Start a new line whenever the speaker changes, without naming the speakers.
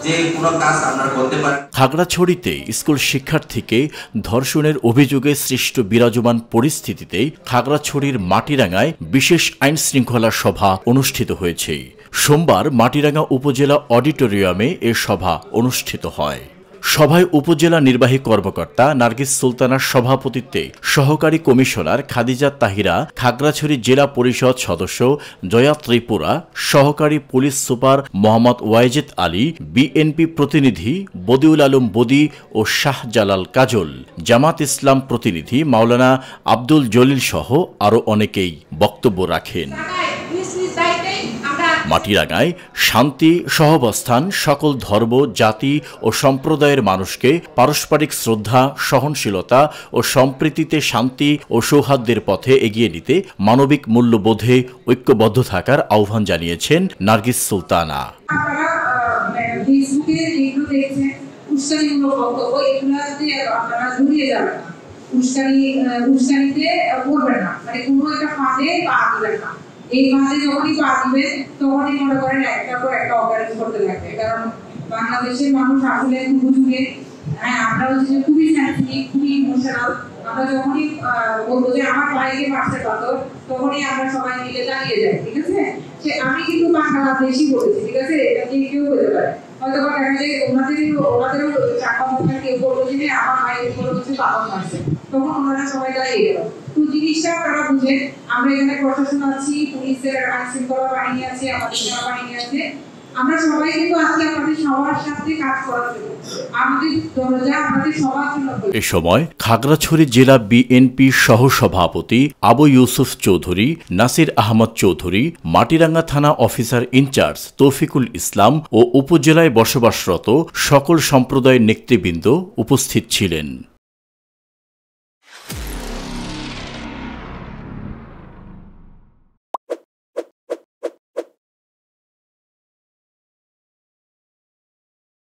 যে কোনো কাজ আপনারা করতে পারেন।
খাগড়াছড়িতে স্কুল শিক্ষার্থীকে ধর্ষণের অভিযোগে সৃষ্ট বিরাজমান পরিস্থিতিতে খাগড়াছড়ির মাটিরাঙ্গায় বিশেষ আইন শৃঙ্খলা সভা অনুষ্ঠিত হয়েছে। সোমবার মাটিরাঙ্গা উপজেলা অডিটোরিয়ামে এ সভা অনুষ্ঠিত হয়। সভায় উপজেলা নির্বাহী কর্মকর্তা নার্গিস সুলতানার সভাপতিত্বে সহকারী কমিশনার খাদিজা তাহিরা, খাগড়াছড়ি জেলা পরিষদ সদস্য জয়া ত্রিপুরা, সহকারী police super Mohammad Wajed Ali, BNP প্রতিনিধি বদিউল আলম বদি ও শাহজালাল কাজল, জামাত ইসলাম প্রতিনিধি মাওলানা আব্দুল জলিল সহ আরও অনেকেই বক্তব্য রাখেন। মাটিরাঙ্গায় শান্তি সহাবস্থান, সকল ধর্ম, জাতি ও সম্প্রদায়ের মানুষকে পারস্পরিক শ্রদ্ধা, সহনশীলতা ও সম্প্রীতিতে শান্তি ও সৌহার্দ্যের পথে এগিয়ে নিতে মানবিক মূল্যবোধে ঐক্যবদ্ধ থাকার আহ্বান জানিয়েছেন নার্গিস সুলতানা।
এই মাঝে যখনই পা দিবে তখনই মনে করেন একটা পর একটা অপারেশন করতে লাগবে, কারণ বাংলাদেশের মানুষ আসলে যুগে আমরা হচ্ছে খুবই সেন্সিটিভ, খুবই ইমোশনাল। আমরা যখনই বলবো যে আমার ভাইকে মারছে পাথর, তখনই আমরা সবাই মিলে দাঁড়িয়ে যাই, ঠিক আছে। সে আমি কিন্তু বাংলাদেশি বলেছি, ঠিক আছে, এটা যে কেউ হতে পারে, হয়তো বা দেখা যায় ওনাদেরও চাকা মাথা কেউ বলবো যে আমার ভাইয়ের উপরে হচ্ছে পাথর মারছে, তখন ওনারা সবাই দাঁড়িয়ে গেল। তো জিনিসটা তারা বুঝে আমরা এখানে প্রশাসন আছি, পুলিশের আইন শৃঙ্খলা বাহিনী আছে, আমাদের সেনাবাহিনী আছে, আমরা সবাই কিন্তু আছি আমাদের সবার সাথে কাজ করার জন্য, আমাদের দরজা আমাদের সবার জন্য।
এ সময় খাগড়াছড়ি জেলা বিএনপি সহসভাপতি আবু ইউসুফ চৌধুরী, নাসির আহমদ চৌধুরী, মাটিরাঙ্গা থানা অফিসার ইনচার্জ তৌফিকুল ইসলাম ও উপজেলায় বসবাসরত সকল সম্প্রদায়ের নেতৃবৃন্দ উপস্থিত ছিলেন।